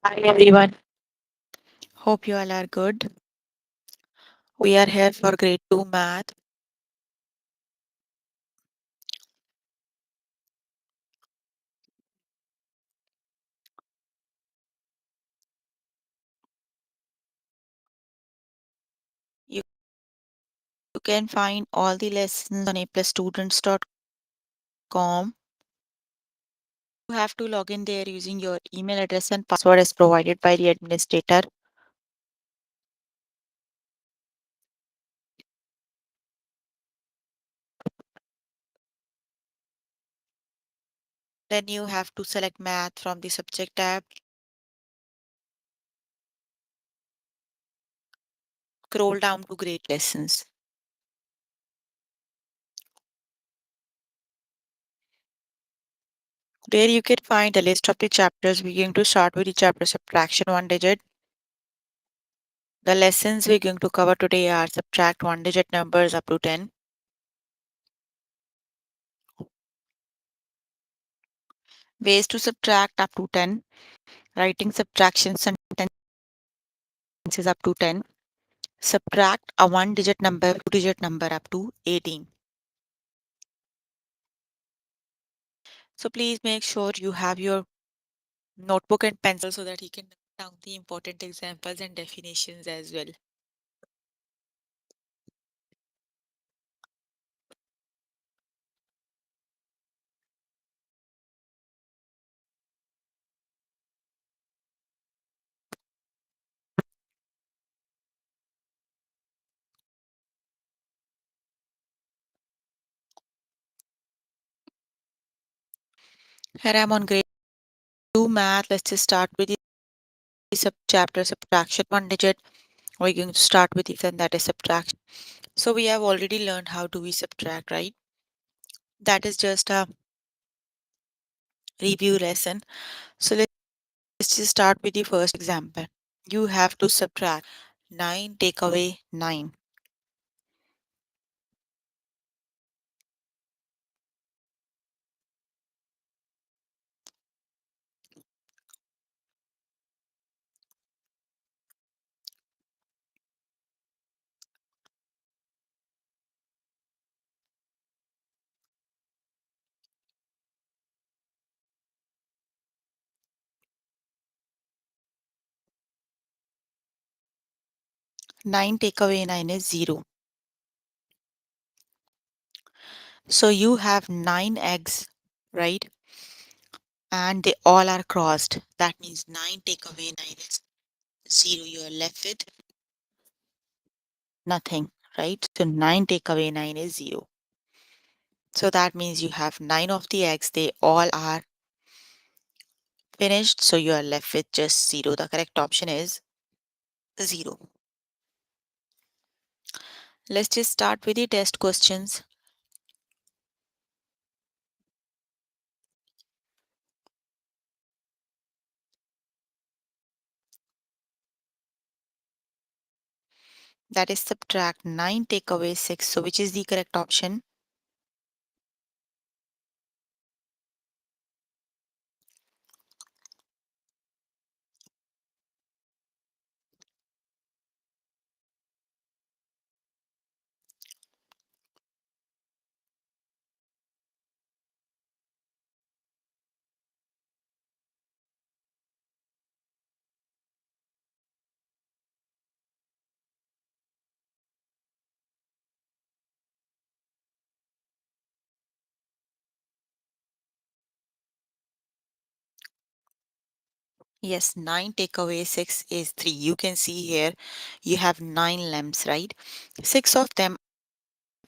Hi everyone. Hope you all are good. We are here for grade 2 math. You, you can find all the lessons on aplusstudents.com. You have to log in there using your email address and password as provided by the administrator. Then you have to select math from the subject tab. Scroll down to grade lessons. There you can find a list of the chapters. We're going to start with the chapter subtraction one digit. The lessons we're going to cover today are subtract one digit numbers up to 10. Ways to subtract up to 10. Writing subtraction sentences up to 10. Subtract a one digit number, two digit number up to 18. So please make sure you have your notebook and pencil so that you can note down the important examples and definitions as well. Here I'm on grade 2 math. Let's just start with the sub chapter subtraction one digit. We're going to start with the and that is subtraction. So we have already learned how do we subtract, right? That is just a review lesson. So let's just start with the first example. You have to subtract 9 take away 9. 9 take away 9 is 0. So you have 9 eggs, right? And they all are crossed. That means 9 take away 9 is 0. You are left with nothing, right? So 9 take away 9 is 0. So that means you have 9 of the eggs. They all are finished. So you are left with just 0. The correct option is 0. Let's just start with the test questions. That is subtract 9 take away 6. So which is the correct option? Yes, 9 take away 6 is 3. You can see here you have 9 lamps, right? 6 of them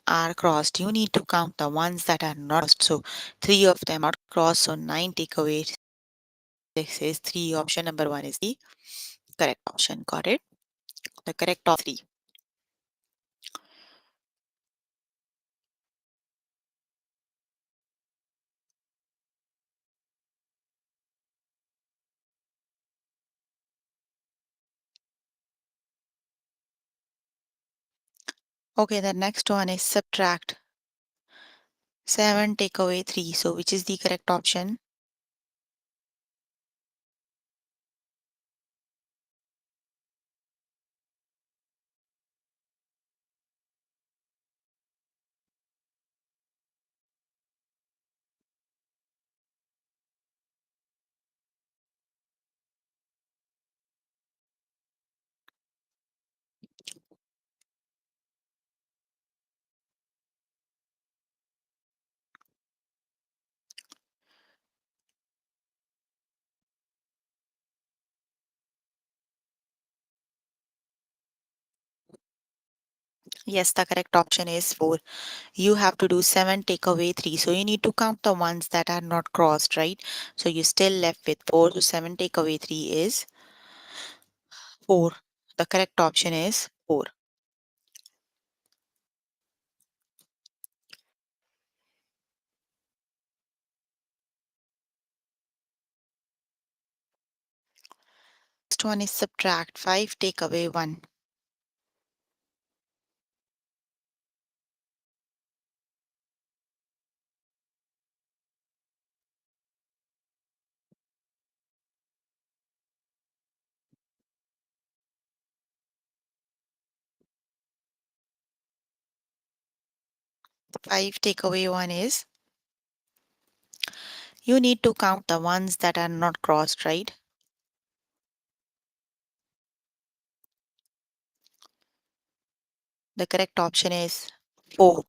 are crossed. You need to count the ones that are not crossed. So 3 of them are crossed. So 9 take away 6 is 3. Option number 1 is the correct option. Got it? The correct option 3. Okay, the next one is subtract 7 take away 3. So which is the correct option? Yes, the correct option is 4. You have to do 7, take away 3. So you need to count the ones that are not crossed, right? So you still left with 4. So 7 take away 3 is 4. The correct option is 4. Next one is subtract 5, take away 1. 5 take away 1 is you need to count the ones that are not crossed, right? The correct option is 4.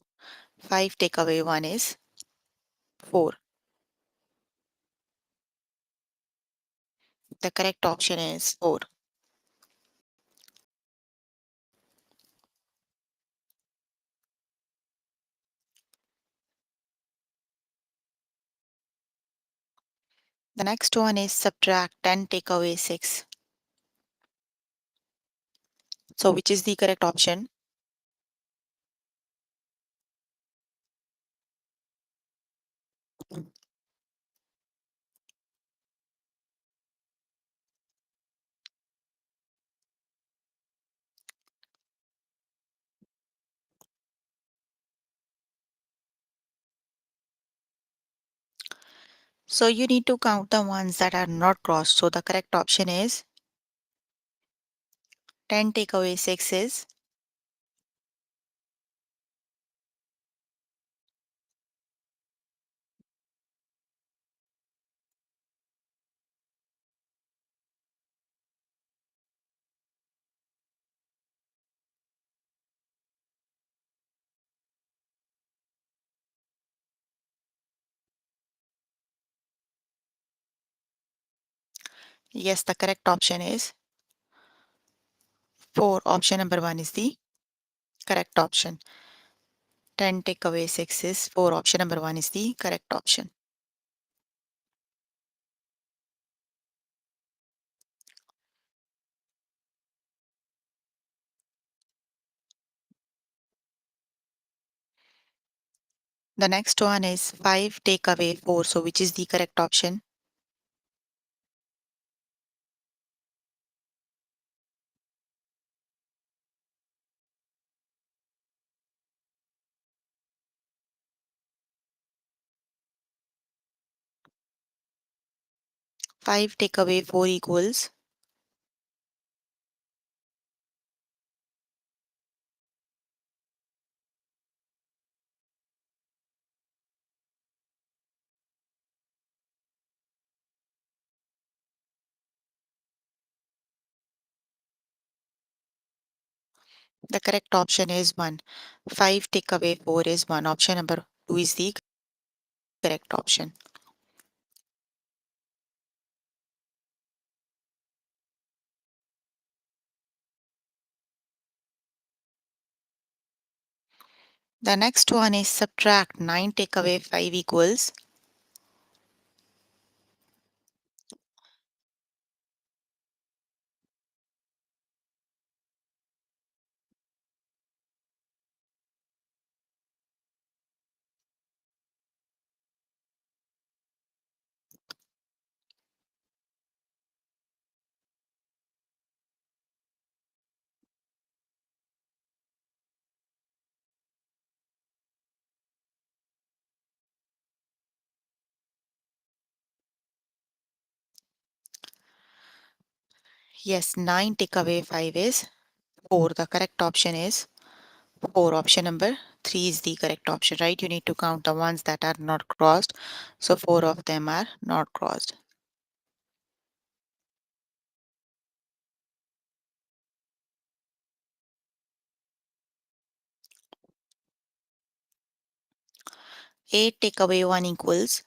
5 take away 1 is 4. The correct option is 4. The next one is subtract 10, take away 6. So, which is the correct option? So, you need to count the ones that are not crossed. So, the correct option is 10, take away 6 is yes, the correct option is 4. Option number 1 is the correct option. 10 take away 6 is 4. Option number 1 is the correct option. The next one is 5 take away 4. So, which is the correct option? 5 take away 4 equals the correct option is 1. 5 take away 4 is 1. Option number 2 is the correct option. The next one is subtract 9 take away 5 equals yes, 9 take away 5 is 4. The correct option is 4. Option number 3 is the correct option, right? You need to count the ones that are not crossed. So 4 of them are not crossed. 8 take away 1 equals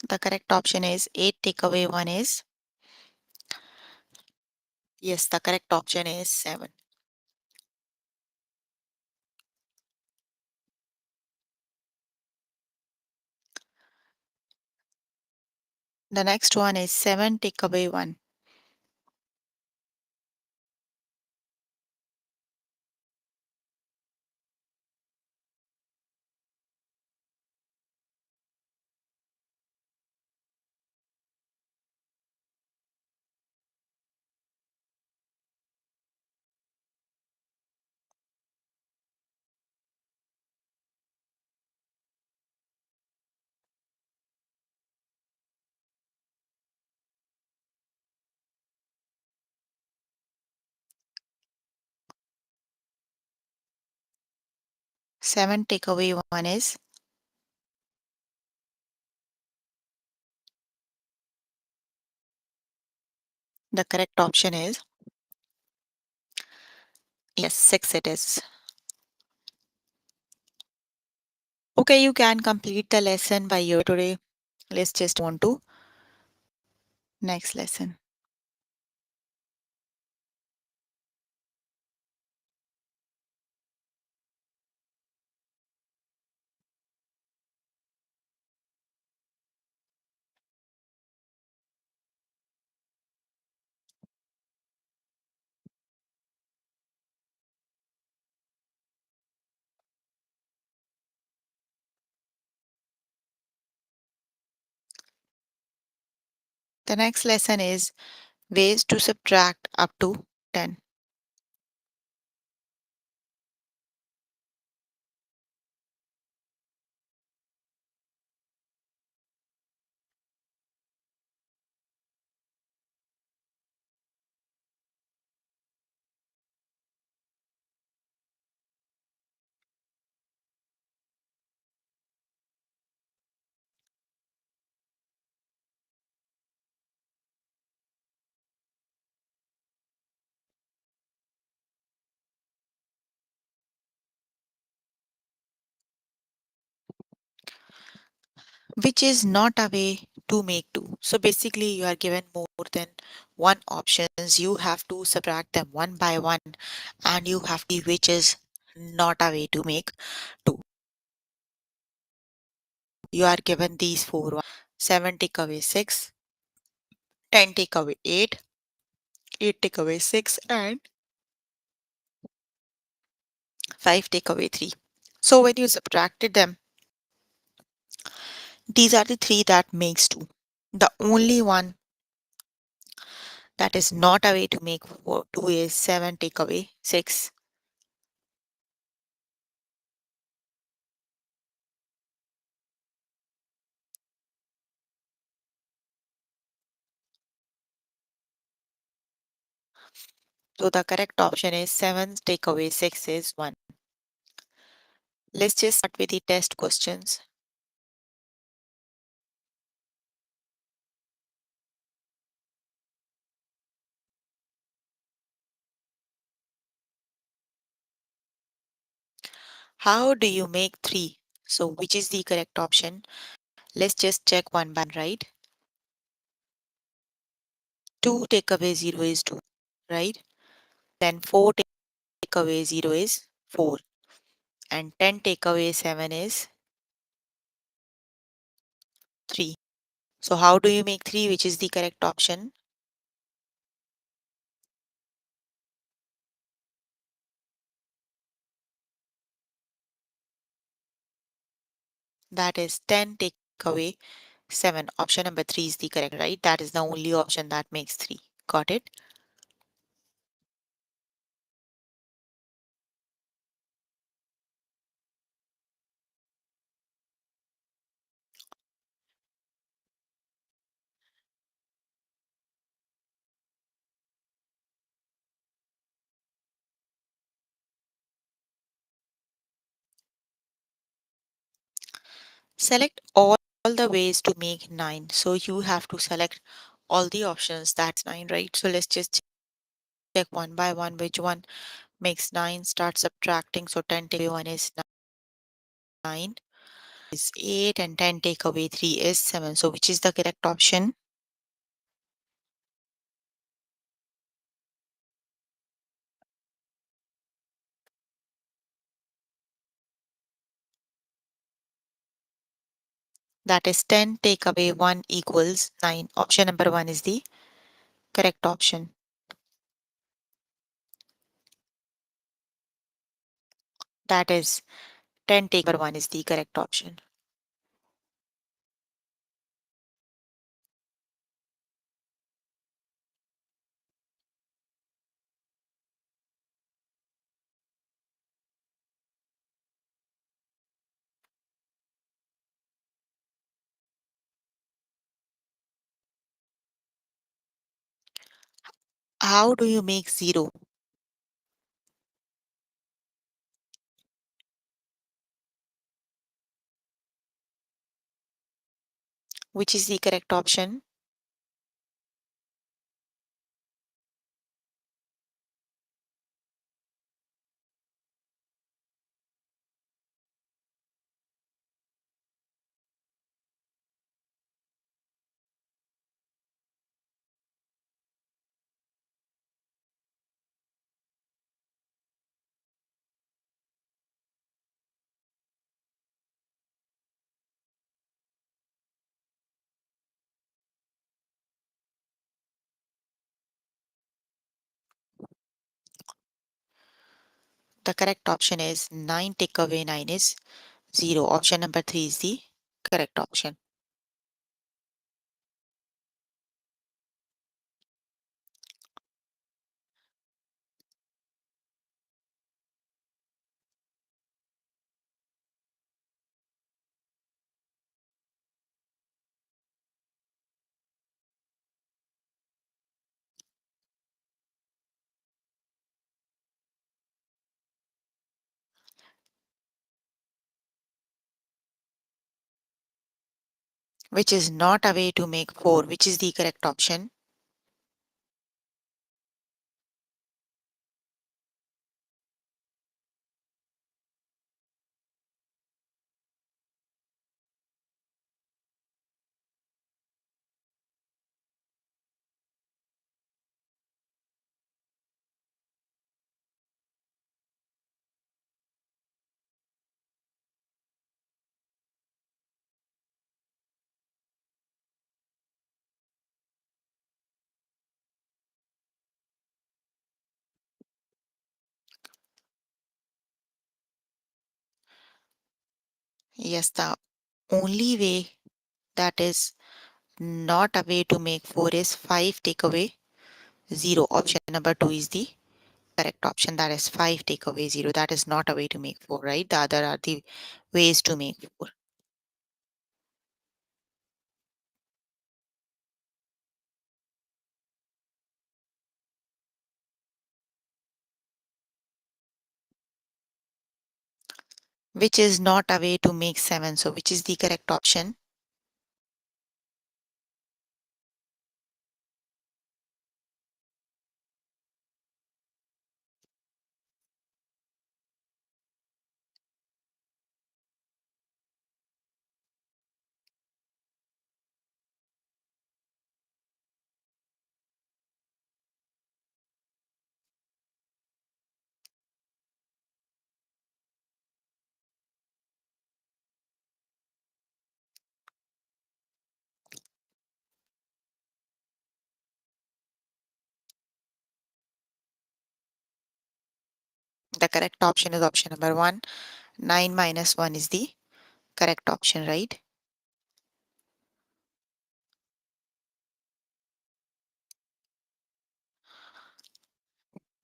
The correct option is 8. Take away 1 is, yes, the correct option is 7. The next one is 7. Take away 1. Seven take away 1 is, the correct option is, yes, 6 it is. Okay, you can complete the lesson by your today. Let's just on to next lesson. The next lesson is ways to subtract up to 10. Which is not a way to make 2. So basically you are given more than one options. You have to subtract them one by one and you have to which is not a way to make 2. You are given these four. 7 take away 6, 10 take away 8, 8 take away 6 and 5 take away 3. So when you subtracted them, these are the three that makes 2. The only one that is not a way to make 2 is 7 take away 6. So the correct option is 7 take away 6 is 1. Let's just start with the test questions. How do you make 3? So which is the correct option? Let's just check one by one, right? 2 take away 0 is 2, right? Then 4 take away 0 is 4. And 10 take away 7 is 3. So how do you make 3? Which is the correct option? That is 10 take away 7. Option number 3 is the correct, right? That is the only option that makes 3. Got it? Select all the ways to make 9. So you have to select all the options. That's 9, right? So let's just check one by one which one makes 9. Start subtracting. So 10 take away 1 is 9. is 8 and 10 take away 3 is 7. So which is the correct option? That is 10 take away 1 equals 9. Option number 1 is the correct option. That is 10 take away 1 is the correct option. How do you make 0? Which is the correct option? The correct option is 9 take away 9 is 0. Option number 3 is the correct option. Which is not a way to make 4. Which is the correct option? Yes, the only way that is not a way to make 4 is 5 take away 0. Option number 2 is the correct option. That is 5 take away 0. That is not a way to make 4, right? The other are the ways to make 4. Which is not a way to make 7. So which is the correct option? The correct option is option number 1. 9 minus 1 is the correct option, right?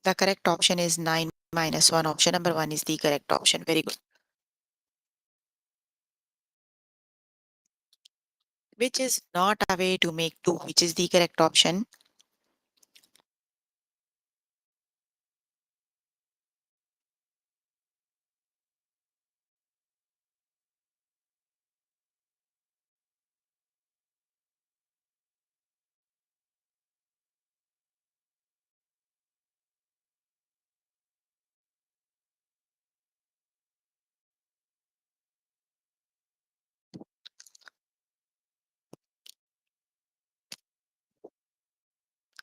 The correct option is 9 minus 1. Option number 1 is the correct option. Very good. Which is not a way to make 2. Which is the correct option?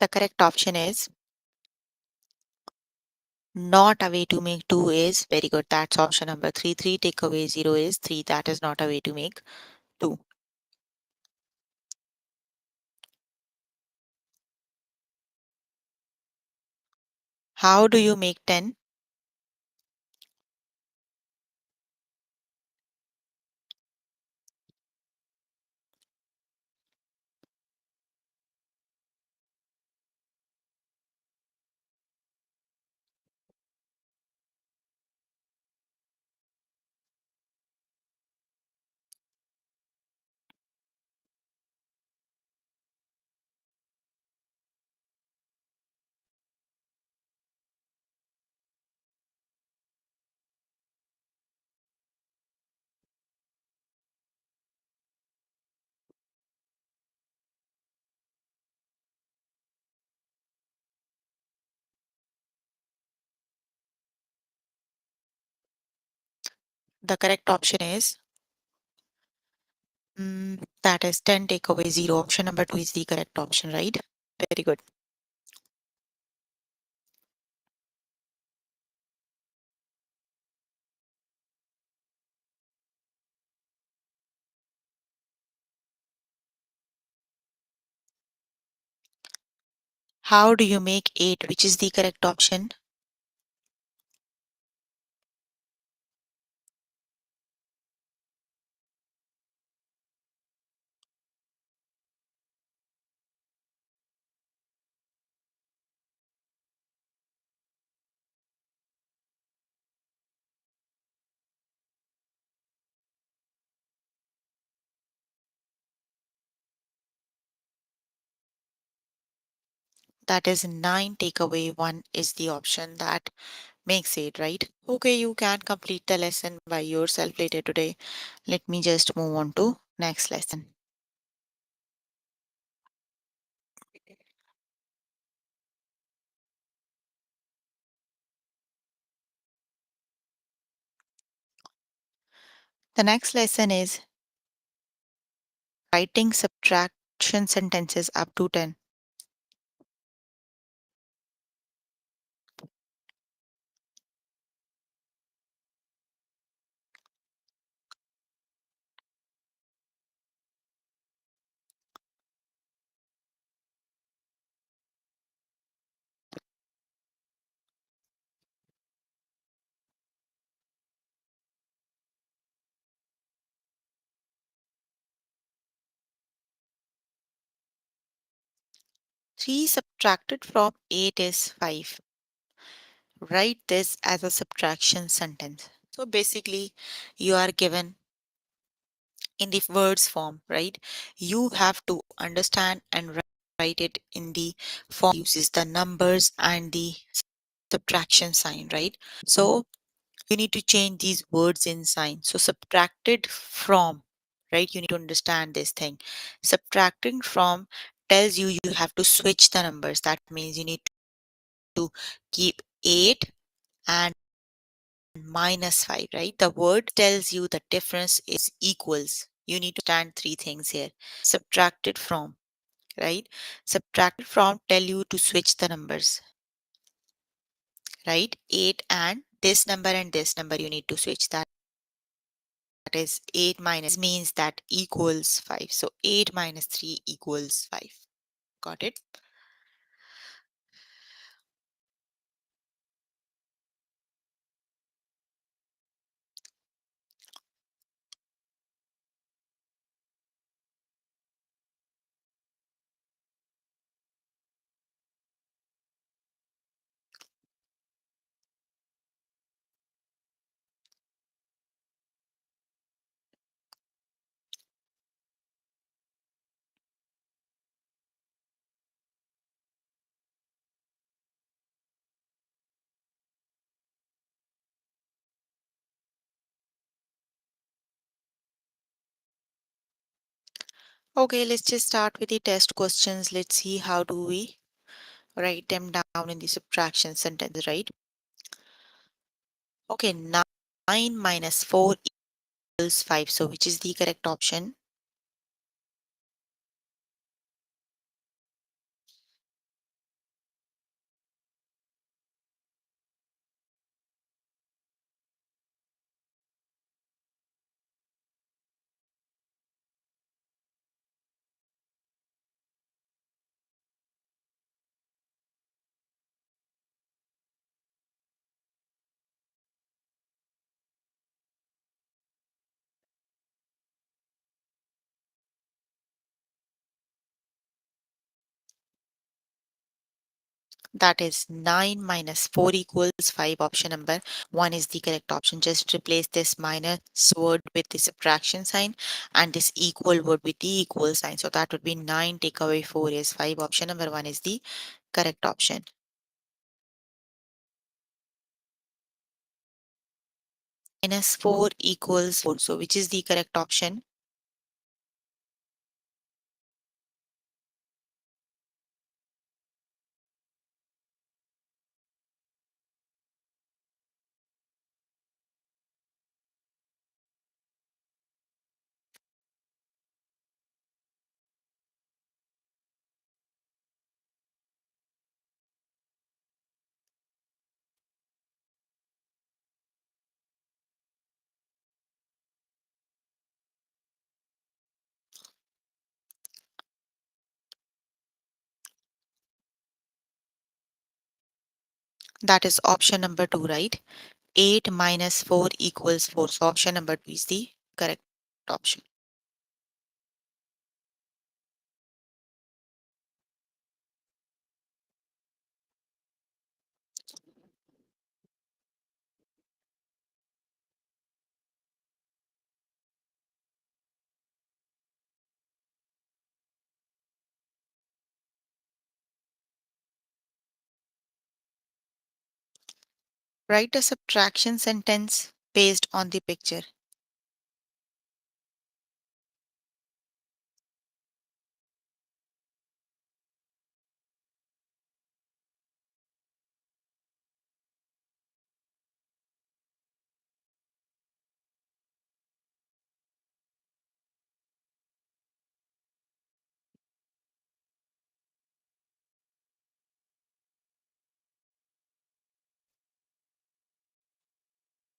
The correct option is not a way to make 2 is very good. That's option number 3. 3 take away 0 is 3. That is not a way to make 2. How do you make 10? The correct option is that is 10 take away 0. Option number 2 is the correct option, right? Very good. How do you make 8? Which is the correct option? That is 9 take away 1 is the option that makes 8, right? Okay, you can complete the lesson by yourself later today. Let me just move on to next lesson. The next lesson is writing subtraction sentences up to 10. Three subtracted from 8 is 5. Write this as a subtraction sentence. So basically, you are given in the words form, right? You have to understand and write it in the form uses the numbers and the subtraction sign, right? So you need to change these words in sign. So subtracted from, right? You need to understand this thing. Subtracting from tells you you have to switch the numbers. That means you need to keep 8 and minus 5, right? The word tells you the difference is equals. You need to understand three things here. Subtracted from, right? Subtracted from tell you to switch the numbers, right? 8 and this number you need to switch that. That is 8 minus means that equals 5. So 8 minus 3 equals 5. Got it? Okay, let's just start with the test questions. Let's see how do we write them down in the subtraction sentence, right? Okay, 9 minus 4 equals 5. So which is the correct option? That is 9 minus 4 equals 5. Option number 1 is the correct option. Just replace this minus word with the subtraction sign and this equal word with the equal sign. So that would be 9 take away 4 is 5. Option number 1 is the correct option. Minus 4 equals 4. So which is the correct option? That is option number 2, right? 8 minus 4 equals 4. So option number 2 is the correct option. Write a subtraction sentence based on the picture.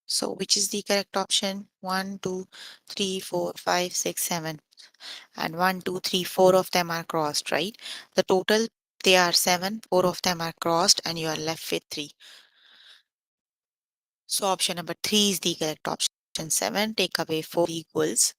So which is the correct option? 1, 2, 3, 4, 5, 6, 7. And 1, 2, 3, 4 of them are crossed, right? The total, they are 7. 4 of them are crossed and you are left with 3. So option number 3 is the correct option. 7 take away 4 equals.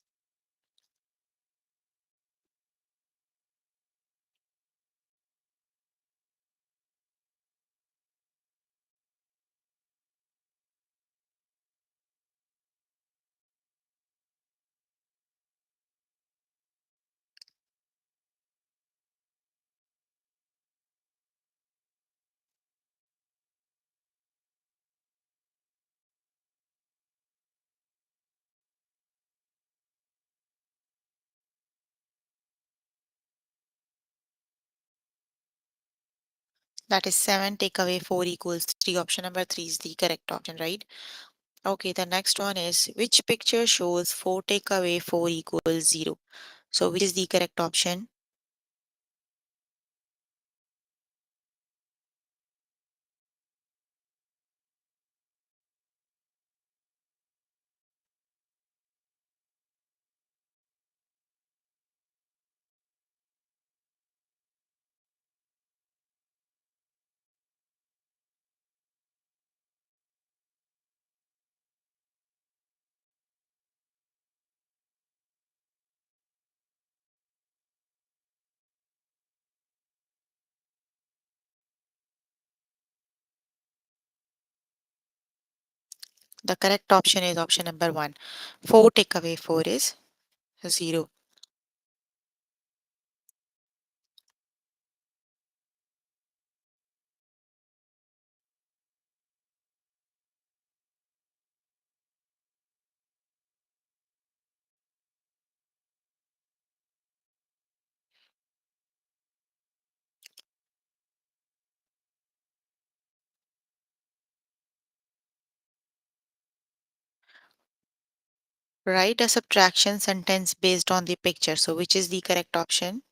That is 7 take away 4 equals 3. Option number 3 is the correct option, right? Okay, the next one is which picture shows 4 take away 4 equals 0? So which is the correct option? The correct option is option number 1. 4 take away 4 is 0. Write a subtraction sentence based on the picture. So which is the correct option?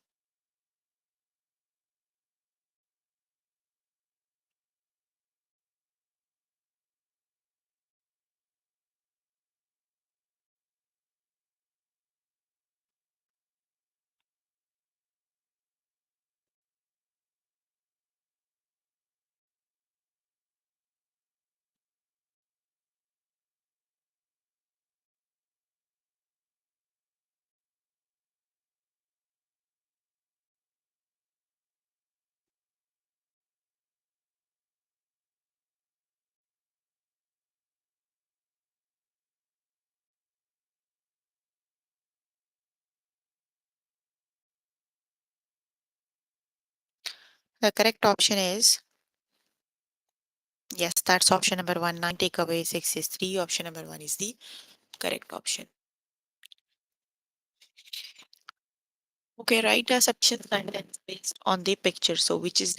The correct option is yes, that's option number one. 9 take away 6 is 3. Option number one is the correct option. Okay, write a subtraction sentence based on the picture. So, which is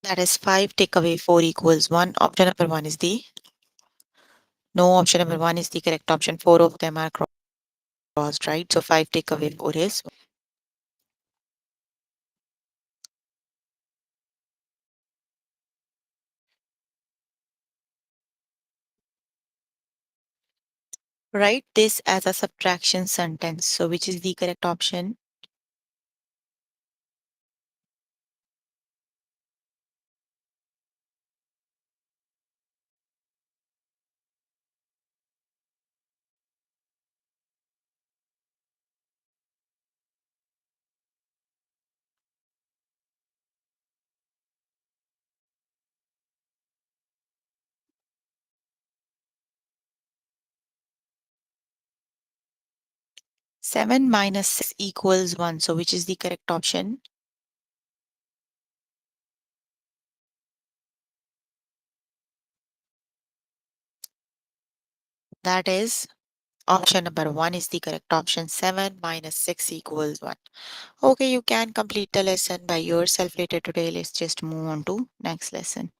that is 5 take away 4 equals 1. Option number one is the no. Option number one is the correct option. Four of them are crossed, right? So, 5 take away 4 is write this as a subtraction sentence. So, which is the correct option? Seven minus 6 equals 1. So, which is the correct option? That is option number one is the correct option. 7 minus 6 equals 1. Okay, you can complete the lesson by yourself later today. Let's just move on to next lesson.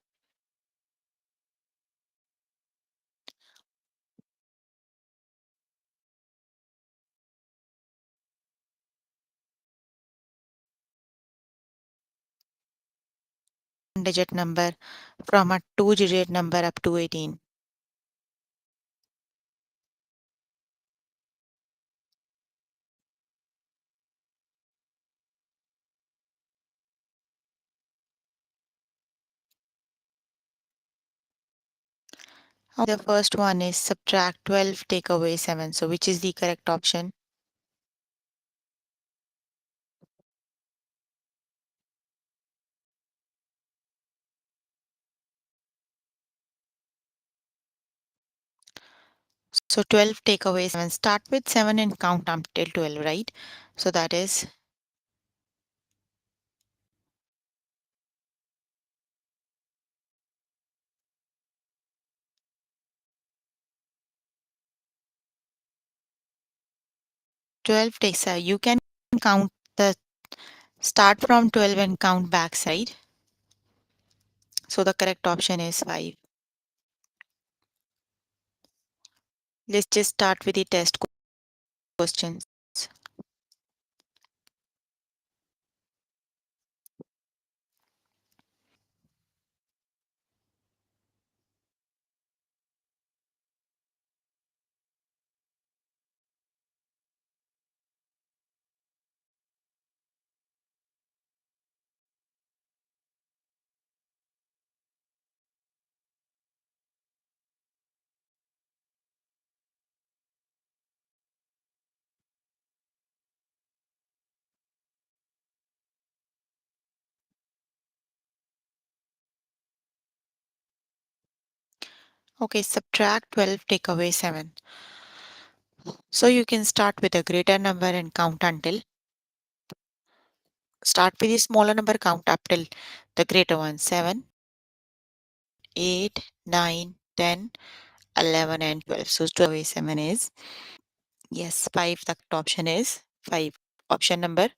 Digit number from a two-digit number up to 18. The first one is subtract 12, take away 7. So, which is the correct option? 12 take away 7. Start with 7 and count up till 12, right? So, that is 12 takes a. You can count the start from 12 and count back side. So, the correct option is 5. Let's just start with the test questions. Okay, subtract 12, take away 7. So you can start with a greater number and count until. Start with the smaller number, count up till the greater one. 7, 8, 9, 10, 11, and 12. So 12 away 7 is yes, 5. The correct option is 5. Option number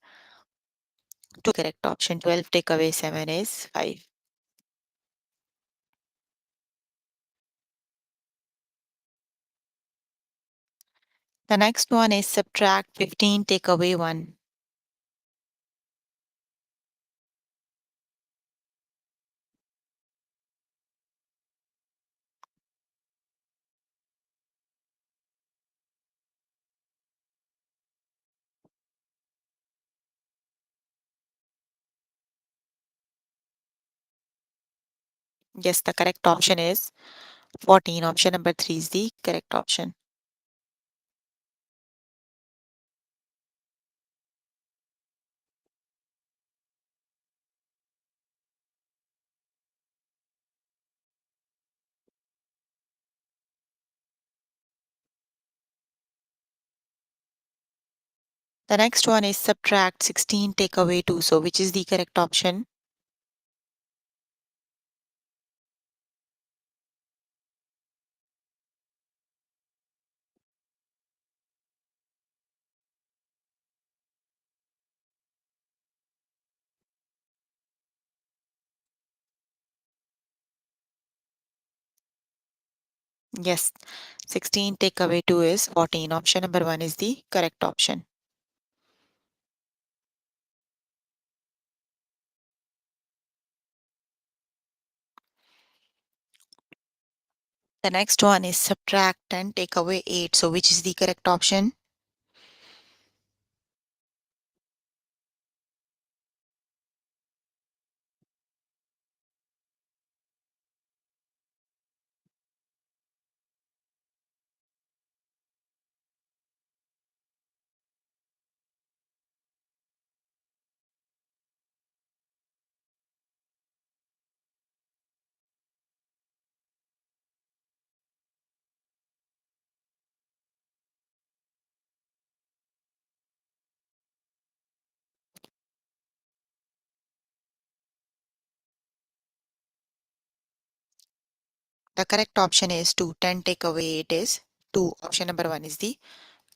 2, correct option. 12 take away 7 is 5. The next one is subtract 15, take away 1. Yes, the correct option is 14. Option number 3 is the correct option. The next one is subtract 16, take away 2. So, which is the correct option? Yes, 16 take away 2 is 14. Option number 1 is the correct option. The next one is subtract 10, take away 8. So, which is the correct option? The correct option is 2. 10 take away 8 is 2. Option number 1 is the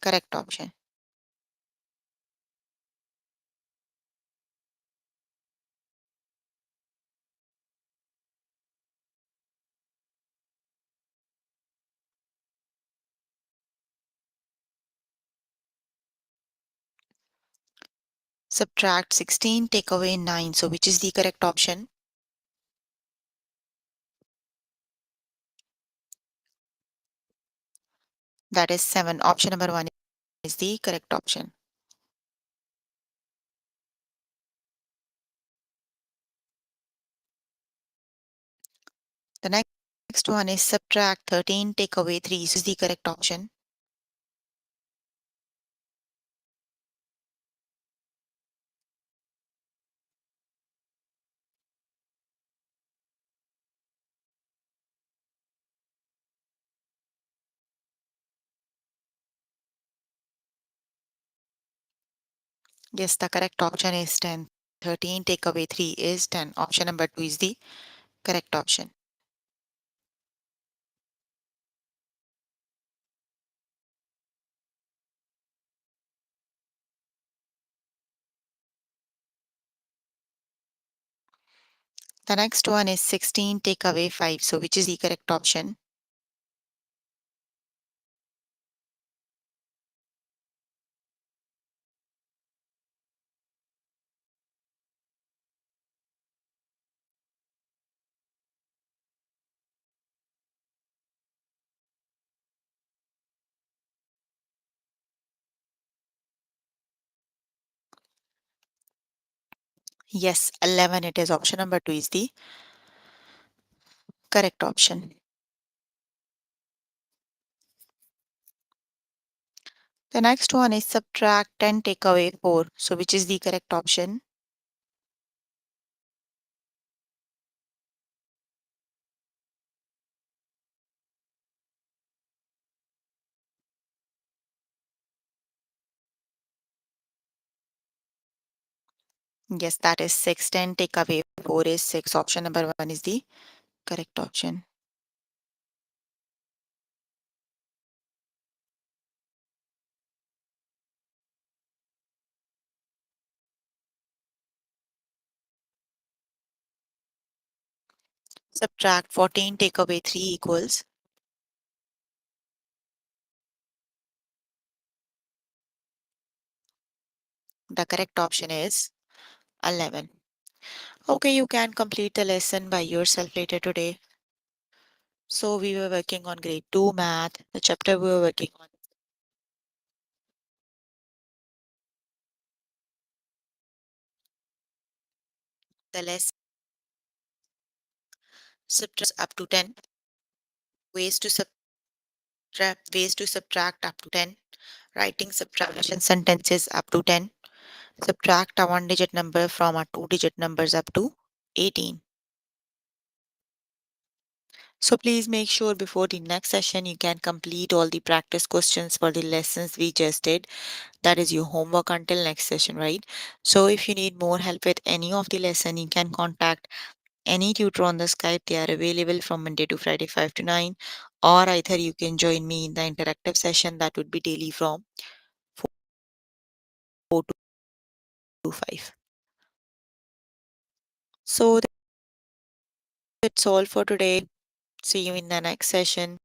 correct option. Subtract 16, take away 9. So, which is the correct option? That is 7. Option number 1 is the correct option. The next one is subtract 13, take away 3. So, is the correct option? Yes, the correct option is 10. 13 take away 3 is 10. Option number 2 is the correct option. The next one is 16, take away 5. So, which is the correct option? Yes, 11. It is option number 2 is the correct option. The next one is subtract 10, take away 4. So, which is the correct option? Yes, that is 6. 10, take away 4 is 6. Option number 1 is the correct option. Subtract 14, take away 3 equals The correct option is 11. Okay, you can complete the lesson by yourself later today. So we were working on grade 2 math. The chapter we were working on the lesson subtract up to 10, ways to subtract up to 10, writing subtraction sentences up to 10, subtract a one digit number from a two digit numbers up to 18. So please make sure before the next session you can complete all the practice questions for the lessons we just did. That is your homework until next session, right? So if you need more help with any of the lesson, you can contact any tutor on the Skype. They are available from Monday to Friday 5 to 9, or either you can join me in the interactive session that would be daily from 4 to 5. So that's all for today. See you in the next session.